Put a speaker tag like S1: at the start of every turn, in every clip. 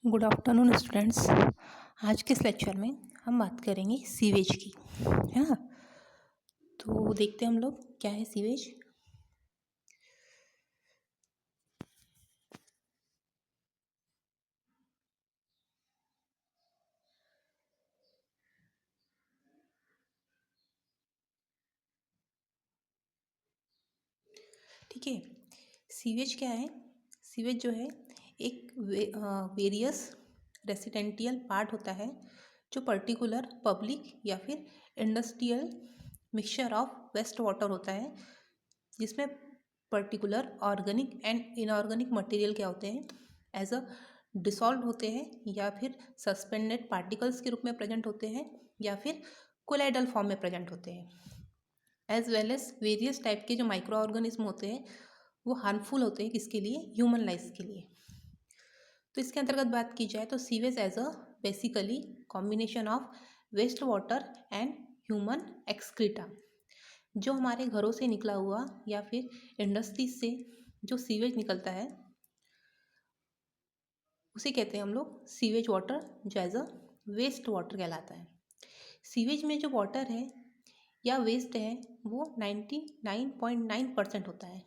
S1: Good afternoon students. आज के इस लेक्चर में हम बात करेंगे सीवेज की, है ना। तो देखते हैं हम लोग क्या है सीवेज। ठीक है, सीवेज क्या है। सीवेज जो है एक वेरियस रेसिडेंटियल पार्ट होता है जो पर्टिकुलर पब्लिक या फिर industrial mixture of waste water होता है, जिसमें particular organic and inorganic material क्या होते हैं, एज अ डिसॉल्व होते हैं या फिर सस्पेंडेड पार्टिकल्स के रूप में प्रेजेंट होते हैं या फिर कोलाइडल फॉर्म में प्रेजेंट होते हैं। As well as various type के जो माइक्रो ऑर्गेनिज्म होते हैं वो हार्मफुल होते हैं, किसके लिए, ह्यूमन लाइफ के लिए। तो इसके अंतर्गत बात की जाए तो sewage as a basically combination of waste water and human excreta. जो हमारे घरों से निकला हुआ या फिर इंडस्ट्रीज से जो सीवेज निकलता है उसे कहते हैं हम लोग सीवेज वाटर, जो एज अ वेस्ट वाटर कहलाता है। सीवेज में जो वाटर है या वेस्ट है वो 99.9% होता है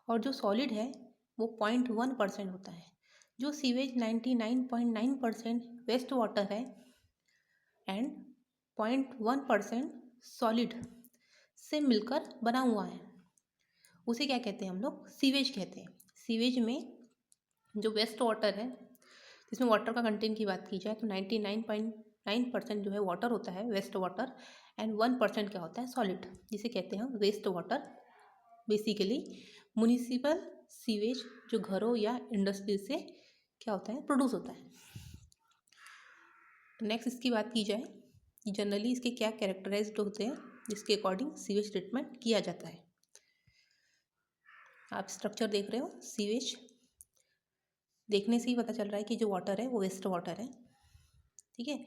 S1: और जो सॉलिड है वो 0.1% होता है। जो सीवेज 99.9% वेस्ट वाटर है एंड 0.1% सॉलिड से मिलकर बना हुआ है, उसे क्या कहते हैं हम लोग, सीवेज कहते हैं। सीवेज में जो वेस्ट वाटर है, जिसमें वाटर का कंटेंट की बात की जाए तो 99.9% जो है वाटर होता है, वेस्ट वाटर, एंड 1% क्या होता है, सॉलिड, जिसे कहते हैं हम waste water. Basically municipal sewage जो घरों या इंडस्ट्री से क्या होता है, प्रोड्यूस होता है। नेक्स्ट इसकी बात की जाए, जनरली इसके क्या कैरेक्टराइज्ड होते हैं जिसके अकॉर्डिंग सीवेज ट्रीटमेंट किया जाता है। आप स्ट्रक्चर देख रहे हो, सीवेज देखने से ही पता चल रहा है कि जो वाटर है वो वेस्ट वाटर है। ठीक है,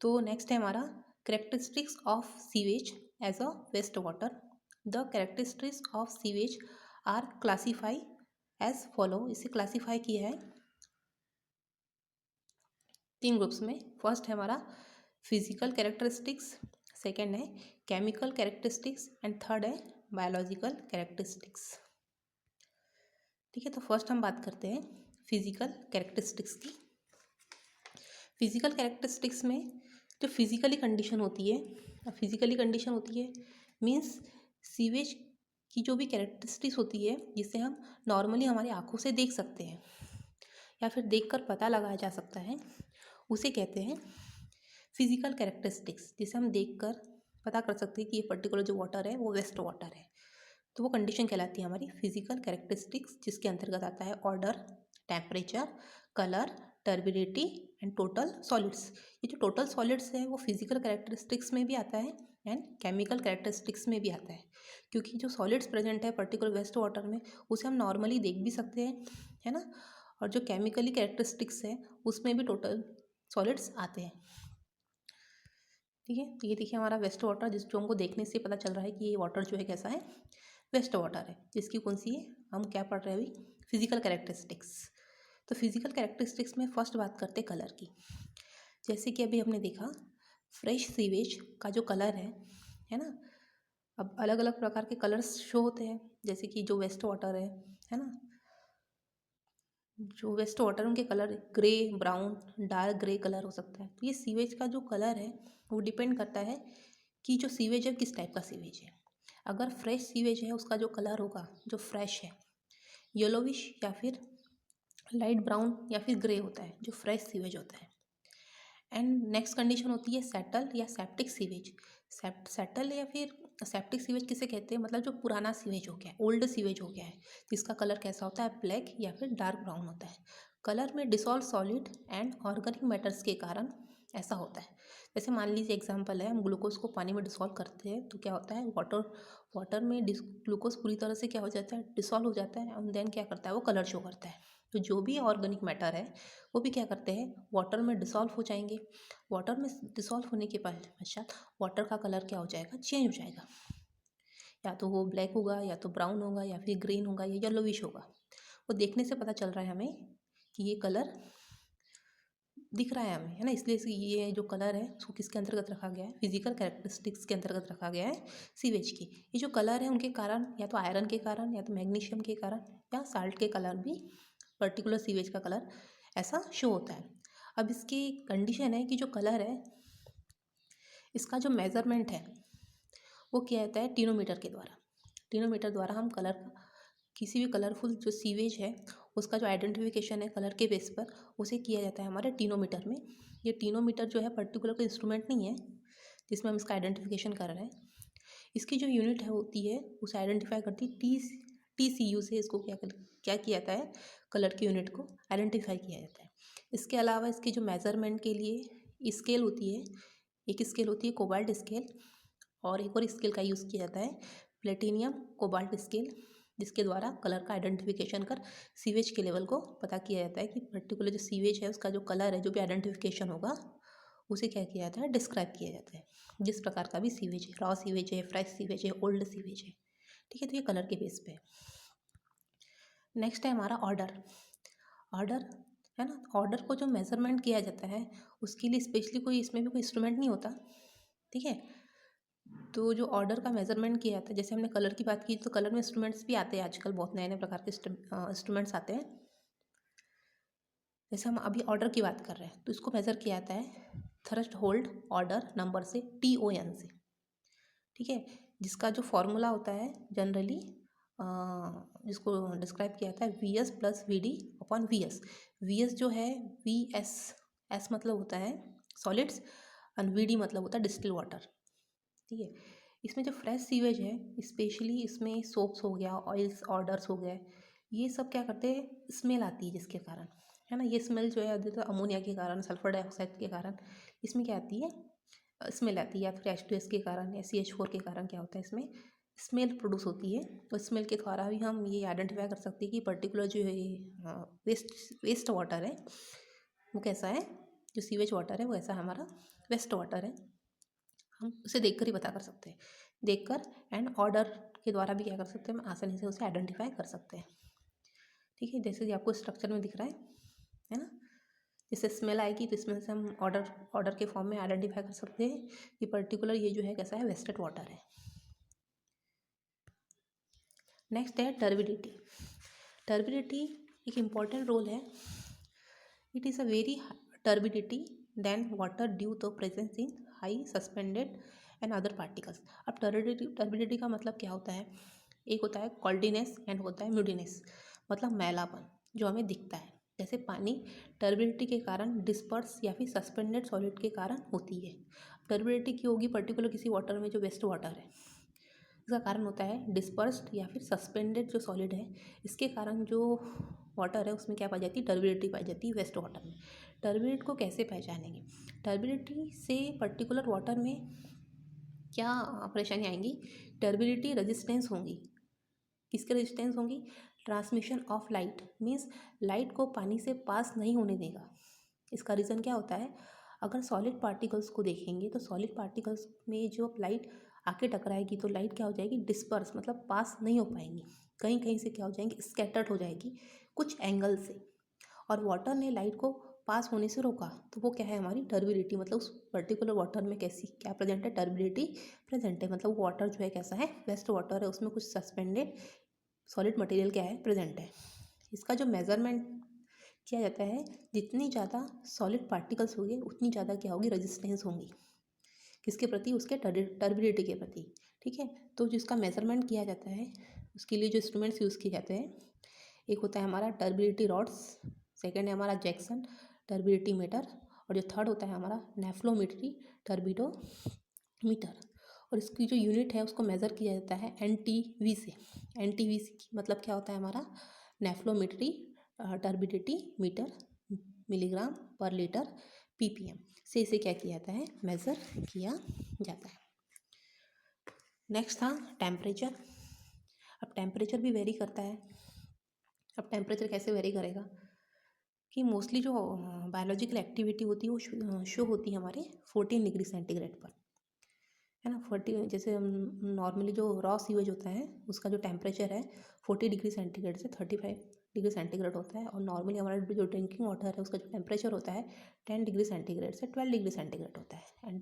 S1: तो नेक्स्ट है हमारा characteristics of sewage as a waste water. The characteristics of sewage are classify as follow. इसे क्लासीफाई किया है 3 ग्रुप्स में। फर्स्ट है हमारा फिजिकल कैरेक्टरिस्टिक्स, सेकेंड है केमिकल कैरेक्टरिस्टिक्स एंड थर्ड है बायोलॉजिकल कैरेक्टरिस्टिक्स। ठीक है, तो फर्स्ट हम बात करते हैं फिजिकल कैरेक्टरिस्टिक्स की। फिजिकल कैरेक्टरिस्टिक्स में जो फिजिकली कंडीशन होती है, फिजिकली कंडीशन होती है मीन्स सीवेज की जो भी कैरेक्टरिस्टिक्स होती है जिसे हम नॉर्मली हमारी आंखों से देख सकते हैं या फिर देखकर पता लगाया जा सकता है, उसे कहते हैं फिजिकल कैरेक्टरिस्टिक्स, जिसे हम देखकर पता कर सकते हैं कि ये पर्टिकुलर जो वाटर है वो वेस्ट वाटर है। तो वो कंडीशन कहलाती है हमारी फिजिकल कैरेक्टरिस्टिक्स, जिसके अंतर्गत आता है order, temperature, colour, turbidity and total solids. ये जो टोटल सॉलिड्स है वो फिजिकल कैरेक्टरिस्टिक्स में भी आता है एंड केमिकल कैरेक्टरिस्टिक्स में भी आता है, क्योंकि जो सॉलिड्स प्रेजेंट है पर्टिकुलर वेस्ट वाटर में उसे हम नॉर्मली देख भी सकते हैं, है ना। और जो केमिकली कैरेक्टरिस्टिक्स है उसमें भी टोटल सॉलिड्स आते हैं। ठीक है, तो ये देखिए हमारा वेस्ट वाटर, जिस जो हमको देखने से पता चल रहा है कि ये वाटर जो है कैसा है, वेस्ट वाटर है, जिसकी कौन सी है, हम क्या पढ़ रहे हैं अभी, फिजिकल कैरेक्टरिस्टिक्स। तो फिजिकल कैरेक्टरिस्टिक्स में फर्स्ट बात करते हैं कलर की। जैसे कि अभी हमने देखा फ्रेश सीवेज का जो कलर है ना। अब अलग अलग प्रकार के कलर्स शो होते हैं, जैसे कि जो वेस्ट वाटर है ना, जो वेस्ट वाटर उनके colour grey, brown, dark grey colour हो सकता है। तो ये सीवेज का जो कलर है वो डिपेंड करता है कि जो सीवेज है किस टाइप का सीवेज है। अगर फ्रेश सीवेज है उसका जो कलर होगा, जो फ्रेश है, येलोविश या फिर लाइट ब्राउन या फिर ग्रे होता है, जो फ्रेश सीवेज होता है। एंड नेक्स्ट कंडीशन होती है सेटल या सेप्टिक सीवेज। सेटल या फिर सेप्टिक सीवेज किसे कहते हैं, मतलब जो पुराना सीवेज हो गया है, ओल्ड सीवेज हो गया है, जिसका कलर कैसा होता है, ब्लैक या फिर डार्क ब्राउन होता है। कलर में dissolve solid and organic matters के कारण ऐसा होता है। जैसे मान लीजिए एग्जांपल है, हम ग्लूकोज को पानी में डिसॉल्व करते हैं तो क्या होता है, वाटर में ग्लूकोज पूरी तरह से क्या हो जाता है, डिसॉल्व हो जाता है, एंड देन क्या करता है, वो कलर शो करता है। तो जो भी ऑर्गेनिक मैटर है वो भी क्या करते हैं, वाटर में डिसॉल्व हो जाएंगे। वाटर में डिसॉल्व होने के पश्चात वाटर का कलर क्या हो जाएगा, चेंज हो जाएगा। या तो वो ब्लैक होगा, या तो ब्राउन होगा, या फिर ग्रीन होगा, या येलोविश होगा। वो देखने से पता चल रहा है हमें कि ये कलर दिख रहा है हमें, है ना, इसलिए ये जो कलर है उसको किसके अंतर्गत रखा गया है, फिजिकल कैरेक्टरिस्टिक्स के अंतर्गत रखा गया है सीवेज की। ये जो कलर है उनके कारण, या तो आयरन के कारण, या तो मैग्नीशियम के कारण, या साल्ट के कलर भी पर्टिकुलर सीवेज का कलर ऐसा शो होता है। अब इसकी कंडीशन है कि जो कलर है इसका जो मेज़रमेंट है वो किया जाता है टीनोमीटर के द्वारा। टीनोमीटर द्वारा हम कलर का, किसी भी कलरफुल जो सीवेज है उसका जो आइडेंटिफिकेशन है कलर के बेस पर, उसे किया जाता है हमारे टीनोमीटर में। ये टीनोमीटर जो है पर्टिकुलर कोई इंस्ट्रूमेंट नहीं है जिसमें हम इसका आइडेंटिफिकेशन कर रहे हैं। इसकी जो यूनिट है होती है उसे आइडेंटिफाई करती है TCU से। इसको क्या किया जाता है, कलर की यूनिट को आइडेंटिफाई किया जाता है। इसके अलावा इसकी जो मेज़रमेंट के लिए स्केल होती है, एक स्केल होती है कोबाल्ट स्केल, और एक और स्केल का यूज़ किया जाता है प्लेटिनियम कोबाल्ट स्केल, जिसके द्वारा कलर का आइडेंटिफिकेशन कर सीवेज के लेवल को पता किया जाता है कि पर्टिकुलर जो सीवेज है उसका जो कलर है, जो भी आइडेंटिफिकेशन होगा उसे क्या किया जाता है, डिस्क्राइब किया जाता है। जिस प्रकार का भी सीवेज है, रॉ सीवेज है, फ्रेश सीवेज है, ओल्ड सीवेज है, ठीक है, तो ये कलर के बेस पे है। नेक्स्ट है हमारा ऑर्डर। ऑर्डर है ना, ऑर्डर को जो मेज़रमेंट किया जाता है उसके लिए स्पेशली कोई इसमें भी कोई इंस्ट्रूमेंट नहीं होता, ठीक है। तो जो ऑर्डर का मेज़रमेंट किया जाता है, जैसे हमने कलर की बात की तो कलर में इंस्ट्रूमेंट्स भी आते हैं आजकल, बहुत नए नए प्रकार के इंस्ट्रूमेंट्स आते हैं। जैसे हम अभी ऑर्डर की बात कर रहे हैं तो इसको मेज़र किया जाता है थ्रेशोल्ड होल्ड ऑर्डर नंबर से, TON से, ठीक है, जिसका जो फॉर्मूला होता है जनरली जिसको डिस्क्राइब किया जाता है VS + VD upon VS। VS जो है S मतलब होता है सॉलिड्स, और VD मतलब होता है डिस्टिल वाटर, ठीक है। इसमें जो फ्रेश सीवेज है, स्पेशली इसमें सोप्स हो गया, ऑयल्स ऑर्डर्स हो गए, ये सब क्या करते हैं, स्मेल आती है जिसके कारण, है ना, ये स्मेल जो है अधिकतर अमोनिया के कारण, सल्फर डाइऑक्साइड के कारण इसमें क्या आती है, स्मेल आती है, या फिर H2S के कारण या CH4 के कारण क्या होता है, इसमें स्मेल प्रोड्यूस होती है। तो स्मेल के द्वारा भी हम ये आइडेंटिफाई कर सकते हैं कि पर्टिकुलर जो है वेस्ट वाटर है वो कैसा है, जो सीवेज वाटर है वो ऐसा हमारा वेस्ट वाटर है, हम उसे देखकर ही पता कर सकते हैं। देखकर एंड ऑर्डर के द्वारा भी क्या कर सकते हैं, हम आसानी से उसे आइडेंटिफाई कर सकते हैं, ठीक है। जैसे कि आपको स्ट्रक्चर में दिख रहा है ना, जैसे स्मेल आएगी तो इसमें से हम ऑर्डर के फॉर्म में आइडेंटिफाई कर सकते हैं कि पर्टिकुलर ये जो है कैसा है, वेस्टेड वाटर है। नेक्स्ट है टर्बिडिटी। टर्बिडिटी एक इम्पॉर्टेंट रोल है। It is a very turbidity then water due to presence in high suspended and other particles. अब टर्बिडिटी का मतलब क्या होता है, एक होता है कॉल्डीनेस एंड होता है म्यूडीनेस, मतलब मैलापन जो हमें दिखता है। जैसे पानी टर्बिडिटी के कारण डिस्पर्स या फिर सस्पेंडेड सॉलिड के कारण होती है। टर्बिडिटी की होगी पर्टिकुलर किसी वाटर में जो वेस्ट वाटर है, इसका कारण होता है डिस्पर्स्ड या फिर सस्पेंडेड जो सॉलिड है, इसके कारण जो वाटर है उसमें क्या पाई जाती है, टर्बिडिटी पाई जाती है वेस्ट वाटर में। टर्बिडिटी को कैसे पहचानेंगे, टर्बिडिटी से पर्टिकुलर वाटर में क्या परेशानी आएंगी, टर्बिडिटी रेजिस्टेंस होंगी। किसके रेजिस्टेंस होंगी, transmission of light, means light को पानी से पास नहीं होने देगा। इसका रीज़न क्या होता है, अगर सॉलिड पार्टिकल्स को देखेंगे तो सॉलिड पार्टिकल्स में जो लाइट आके टकराएगी तो लाइट क्या हो जाएगी, डिस्पर्स, मतलब पास नहीं हो पाएंगी, कहीं कहीं से क्या हो जाएंगी, स्कैटर्ड हो जाएगी कुछ एंगल से, और वाटर ने लाइट को पास होने से रोका, तो वो क्या है, हमारी टर्बिडिटी, मतलब उस पर्टिकुलर वाटर में कैसी क्या प्रेजेंट है, टर्बिडिटी प्रेजेंट है, मतलब वो वाटर जो है कैसा है, वेस्ट वाटर है, उसमें कुछ सस्पेंडेड सॉलिड मटेरियल क्या है, प्रेजेंट है। इसका जो मेज़रमेंट किया जाता है, जितनी ज़्यादा सॉलिड पार्टिकल्स होंगे उतनी ज़्यादा क्या होगी, रेजिस्टेंस होंगी, किसके प्रति, उसके टर्बिडिटी के प्रति, ठीक है। तो जिसका मेज़रमेंट किया जाता है उसके लिए जो इंस्ट्रूमेंट्स यूज़ किए जाते हैं, एक होता है हमारा टर्बिडिटी रॉड्स, सेकेंड है हमारा जैक्सन टर्बिडिटी मीटर, और जो थर्ड होता है हमारा नेफ्लोमीट्री टर्बिडोमीटर। और इसकी जो यूनिट है उसको मेज़र किया जाता है NTV से। NTV मतलब क्या होता है हमारा, नेफ्लोमीट्री टर्बिडिटी मीटर, मिलीग्राम पर लीटर PPM से इसे क्या किया जाता है, मेज़र किया जाता है। नेक्स्ट था टेम्परेचर। अब टेम्परेचर भी वेरी करता है। अब टेम्परेचर कैसे वेरी करेगा, कि मोस्टली जो बायोलॉजिकल एक्टिविटी होती है वो शो होती है हमारे 14 डिग्री सेंटीग्रेड पर, है ना। 40, जैसे नॉर्मली जो रॉ सीवेज होता है उसका जो टेम्परेचर है 40 डिग्री सेंटीग्रेड से 35 डिग्री सेंटीग्रेड होता है, और नॉर्मली हमारा जो ड्रिंकिंग वाटर है उसका जो टेम्परेचर होता है 10 डिग्री सेंटीग्रेड से 12 डिग्री सेंटीग्रेड होता है। एंड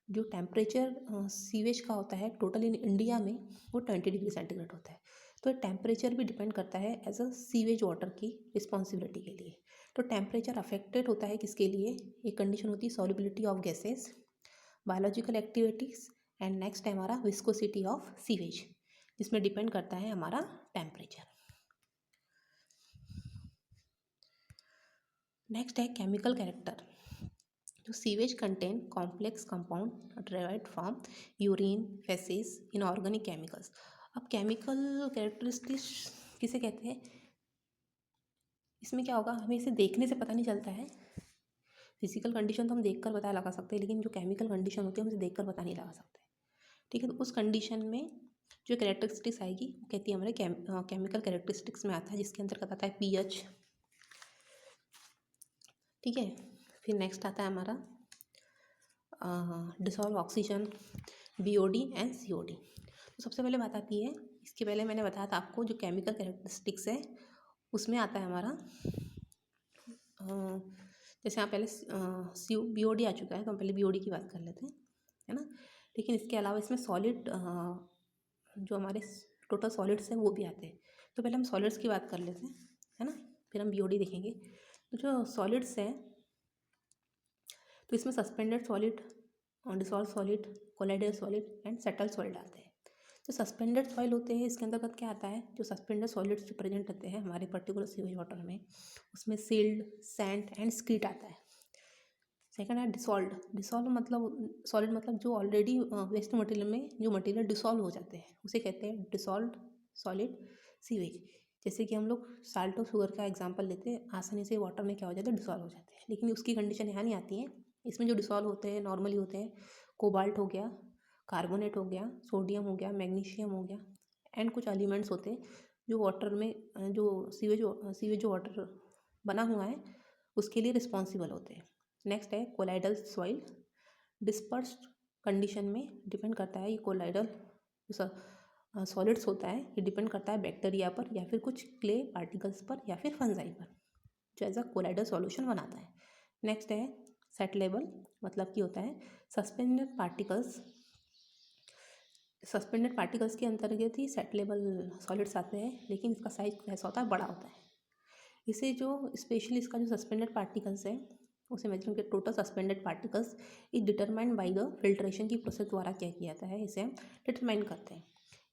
S1: जो टेम्परेचर सीवेज का होता है टोटल इन इंडिया में वो 20 डिग्री सेंटीग्रेड होता है। तो टेम्परेचर भी डिपेंड करता है एज अ सीवेज वाटर की रिस्पॉन्सिबिलिटी के लिए। तो टेम्परेचर अफेक्टेड होता है किसके लिए, एक कंडीशन होती है solubility of gases, biological activities, and next है हमारा विस्कोसिटी ऑफ सीवेज, जिसमें डिपेंड करता है हमारा टेम्परेचर। नेक्स्ट है केमिकल कैरेक्टर। जो sewage contain complex compound derived from urine, faces, inorganic chemicals. अब केमिकल कैरेक्टरिस्टिक्स किसे कहते हैं, इसमें क्या होगा, हमें इसे देखने से पता नहीं चलता है। फिजिकल कंडीशन तो हम देखकर पता लगा सकते हैं, लेकिन जो केमिकल कंडीशन होती है हम उसे देखकर पता नहीं लगा सकते। ठीक है, तो उस कंडीशन में जो कैरेक्टरिस्टिक्स आएगी वो कहती है हमारे केमिकल कैरेक्टरिस्टिक्स में आता है, जिसके अंतर्गत आता है पीएच। ठीक है, फिर नेक्स्ट आता है हमारा dissolve oxygen, BOD and COD. तो सबसे पहले बात आती है, इसके पहले मैंने बताया था आपको जो केमिकल कैरेक्टरिस्टिक्स है उसमें आता है हमारा जैसे यहाँ पहले बीओडी आ चुका है, तो हम पहले बीओडी की बात कर लेते हैं, है ना। लेकिन इसके अलावा इसमें सॉलिड जो हमारे टोटल सॉलिड्स हैं वो भी आते हैं। तो पहले हम सॉलिड्स की बात कर लेते हैं, है ना, फिर हम बीओडी देखेंगे। तो जो सॉलिड्स हैं तो इसमें suspended solid, dissolve solid, colloidal solid and settle solid आते हैं। जो सस्पेंडेड सॉइल होते हैं इसके अंतर्गत क्या आता है, जो सस्पेंडेड सॉलिड्स जो प्रेजेंट होते हैं हमारे पर्टिकुलर सीवेज वाटर में, उसमें सिल्ड, सैंड एंड स्क्रीट आता है। सेकंड है डिसॉल्व। डिसॉल्व मतलब सॉलिड मतलब जो ऑलरेडी वेस्ट मटेरियल में जो मटेरियल डिसॉल्व हो जाते हैं उसे कहते हैं डिसॉल्व सॉलिड सीवेज। जैसे कि हम लोग साल्ट और शुगर का एग्जांपल लेते हैं, आसानी से वाटर में क्या हो जाता है, डिसॉल्व हो जाते हैं। लेकिन उसकी कंडीशन यहाँ नहीं आती है। इसमें जो डिसॉल्व होते हैं नॉर्मली होते हैं कोबाल्ट हो गया, कार्बोनेट हो गया, सोडियम हो गया, मैग्नीशियम हो गया, एंड कुछ एलिमेंट्स होते हैं जो वाटर में जो सीवेज जो वाटर बना हुआ है उसके लिए रिस्पॉन्सिबल होते हैं। नेक्स्ट है कोलाइडल सॉइल। डिस्पर्स्ड कंडीशन में डिपेंड करता है ये कोलाइडल सॉलिड्स होता है, ये डिपेंड करता है बैक्टीरिया पर या फिर कुछ क्ले पार्टिकल्स पर या फिर फंजाई पर, जो एज अ कोलाइडल सॉल्यूशन बनाता है। नेक्स्ट है सेटलेबल, मतलब कि होता है सस्पेंडेड पार्टिकल्स। सस्पेंडेड पार्टिकल्स के अंतर्गत ही सेटलेबल सॉलिड्स आते हैं, लेकिन इसका साइज कैसा होता है, बड़ा होता है। इसे जो स्पेशली इसका जो सस्पेंडेड पार्टिकल्स है उसे मेजर के total suspended particles is determined by the filtration की प्रोसेस द्वारा क्या किया जाता है, इसे हम डिटरमाइन करते हैं।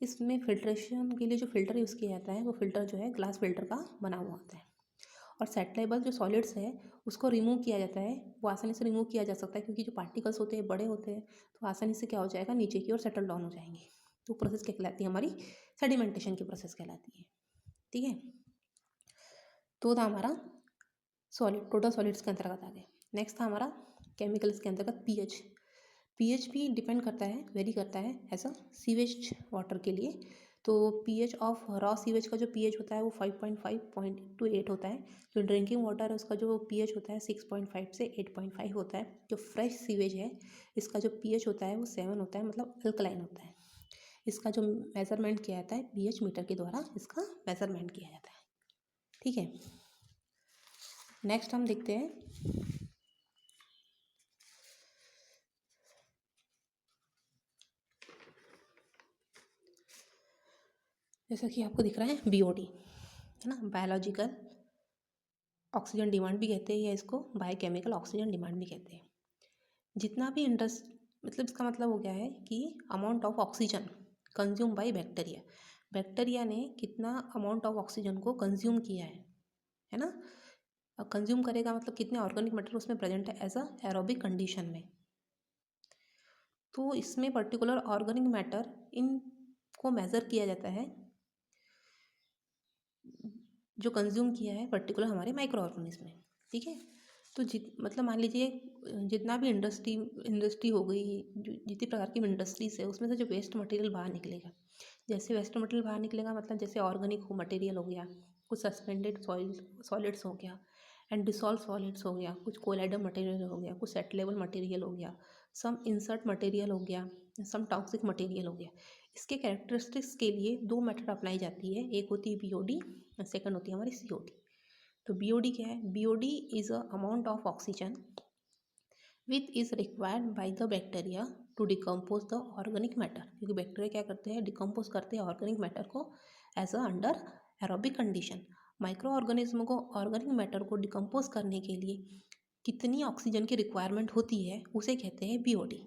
S1: इसमें फिल्ट्रेशन के लिए जो फिल्टर यूज़ किया जाता है वो फिल्टर जो है ग्लास फिल्टर का बना हुआ होता है। और सेटलेबल जो सॉलिड्स है उसको रिमूव किया जाता है, वो आसानी से रिमूव किया जा सकता है क्योंकि जो पार्टिकल्स होते हैं बड़े होते हैं, तो आसानी से क्या हो जाएगा, नीचे की ओर सेटल डाउन हो जाएंगे। तो प्रोसेस क्या कहलाती है, हमारी सेडिमेंटेशन की प्रोसेस कहलाती है। ठीक है, तो था हमारा सॉलिड, टोटल सॉलिड्स के अंतर्गत आ गए। नेक्स्ट था हमारा केमिकल्स के अंतर्गत पीएच। पीएच भी डिपेंड करता है, वेरी करता है एज अ सीवेज वाटर के लिए। तो पीएच ऑफ रॉ सीवेज का जो पीएच होता है वो 5.5 to 8 होता है। जो ड्रिंकिंग वाटर है उसका जो पीएच होता है 6.5 से 8.5 होता है। जो फ्रेश सीवेज है इसका जो पीएच होता है वो 7 होता है, मतलब अल्कलाइन होता है। इसका जो मेज़रमेंट किया जाता है पीएच मीटर के द्वारा इसका मेज़रमेंट किया जाता है। ठीक है, नेक्स्ट हम देखते हैं जैसा कि आपको दिख रहा है बीओडी, है ना, बायोलॉजिकल ऑक्सीजन डिमांड भी कहते हैं या इसको बायोकेमिकल ऑक्सीजन डिमांड भी कहते हैं। जितना भी मतलब इसका मतलब हो गया है कि amount of oxygen consume by bacteria, bacteria ने कितना अमाउंट ऑफ ऑक्सीजन को कंज्यूम किया है ना। कंज्यूम करेगा मतलब कितने ऑर्गेनिक मैटर उसमें प्रेजेंट है एज अ एरोबिक कंडीशन में। तो इसमें पर्टिकुलर ऑर्गेनिक मैटर इनको मेज़र किया जाता है जो कंज्यूम किया है पर्टिकुलर हमारे माइक्रो ऑर्गेनिज्म में। ठीक है, तो मतलब मान लीजिए जितना भी इंडस्ट्री हो गई, जितनी प्रकार की इंडस्ट्रीज है उसमें से जो वेस्ट मटेरियल बाहर निकलेगा, जैसे वेस्ट मटेरियल बाहर निकलेगा मतलब जैसे ऑर्गेनिक मटेरियल हो गया, कुछ सस्पेंडेड सॉलिड्स हो गया, एंड डिसॉल्व सॉलिड्स हो गया, कुछ कोलाइडल मटेरियल हो गया, कुछ सेटलेबल मटेरियल हो गया, सम इंसर्ट मटेरियल हो गया, सम टॉक्सिक मटेरियल हो गया। इसके कैरेक्टरिस्टिक्स के लिए दो मेथड अपनाई जाती है, एक होती है बीओडी और सेकंड होती है हमारी सीओडी। तो बीओडी क्या है? BOD is a amount of oxygen which is required by the bacteria to decompose the organic matter, क्योंकि बैक्टीरिया क्या करते हैं? डिकम्पोज करते हैं ऑर्गेनिक मैटर को as a under aerobic condition. Micro organism को ऑर्गेनिक मैटर को डिकम्पोज करने के लिए कितनी ऑक्सीजन की रिक्वायरमेंट होती है उसे कहते हैं बीओडी।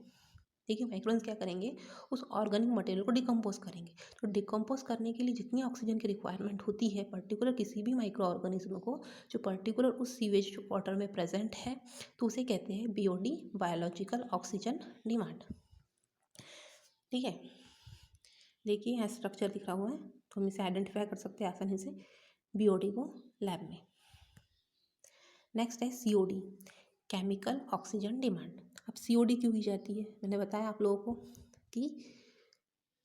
S1: देखिए माइक्रोन्स क्या करेंगे? उस ऑर्गेनिक मटेरियल को डिकम्पोज करेंगे। तो डिकम्पोज करने के लिए जितनी ऑक्सीजन की रिक्वायरमेंट होती है पर्टिकुलर किसी भी माइक्रो ऑर्गेनिज्म को, जो पर्टिकुलर उस सीवेज वाटर में प्रेजेंट है, तो उसे कहते हैं बीओडी, बायोलॉजिकल ऑक्सीजन डिमांड। ठीक है, देखिए यहाँ स्ट्रक्चर दिख रहा हुआ है, तो हम इसे आइडेंटिफाई कर सकते हैं आसानी से बीओडी को लैब में। नेक्स्ट है सीओडी, केमिकल ऑक्सीजन डिमांड। अब सीओडी क्यों की जाती है? मैंने बताया आप लोगों को कि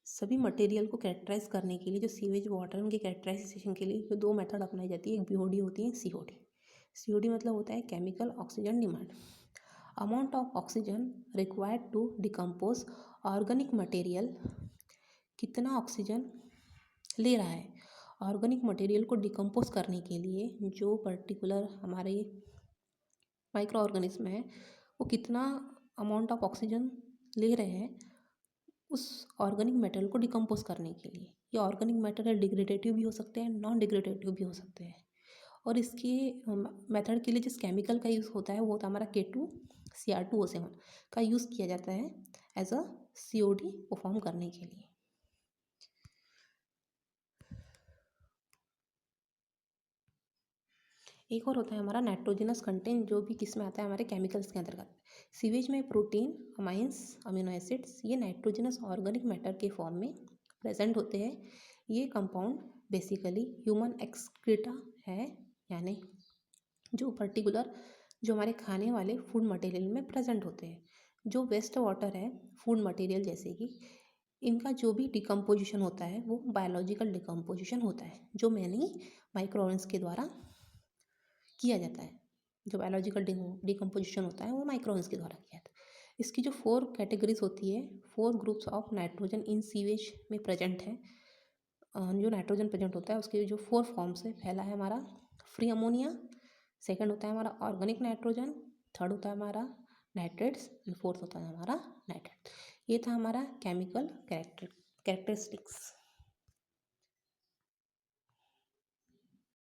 S1: सभी मटेरियल को कैरेक्टराइज करने के लिए, जो सीवेज वाटर उनके कैरेक्टराइजेशन के लिए जो दो मेथड अपनाई जाती है, एक बीओडी होती है, एक सीओडी। सीओडी मतलब होता है chemical oxygen demand. Amount of oxygen required to decompose organic material, कितना ऑक्सीजन ले रहा है ऑर्गेनिक मटेरियल को डिकम्पोज करने के लिए, जो पर्टिकुलर हमारे माइक्रो ऑर्गेनिज्म है वो कितना अमाउंट ऑफ ऑक्सीजन ले रहे हैं उस ऑर्गेनिक मेटेरियल को डिकम्पोज करने के लिए। ये ऑर्गेनिक मेटेरियल डिग्रेडेटिव भी हो सकते हैं, नॉन डिग्रेडेटिव भी हो सकते हैं। और इसके मेथड के लिए जिस केमिकल का यूज़ होता है वो होता है हमारा K2Cr2O7 का यूज़ किया जाता है एज अ COD परफॉर्म करने के लिए। एक और होता है हमारा नाइट्रोजनस कंटेंट, जो भी किस में आता है? हमारे केमिकल्स के अंतर्गत। सीवेज में प्रोटीन, अमाइंस, अमीनो एसिड्स ये नाइट्रोजनस ऑर्गेनिक मैटर के फॉर्म में प्रेजेंट होते हैं। ये कंपाउंड बेसिकली ह्यूमन एक्सक्रीटा है, यानी जो पर्टिकुलर जो हमारे खाने वाले फूड मटेरियल में प्रेजेंट होते हैं। जो वेस्ट वाटर है फूड मटेरियल जैसे कि इनका जो भी डिकम्पोजिशन होता है वो बायोलॉजिकल डिकम्पोजिशन होता है, जो मैनी माइक्रोऑर्गेनिज्म के द्वारा किया जाता है। जो बायोलॉजिकल डिकम्पोजिशन होता है वो माइक्रोऑर्गेनिज्म के द्वारा किया जाता है। इसकी जो 4 कैटेगरीज होती है, 4 groups of nitrogen in sewage में प्रेजेंट है। जो नाइट्रोजन प्रेजेंट होता है उसके जो 4 फॉर्म्स है, पहला है हमारा फ्री अमोनिया, सेकंड होता है हमारा ऑर्गेनिक नाइट्रोजन, थर्ड होता है हमारा नाइट्रेट्स एंड फोर्थ होता है हमारा नाइट्रेट। ये था हमारा केमिकल कैरेक्टरिस्टिक्स।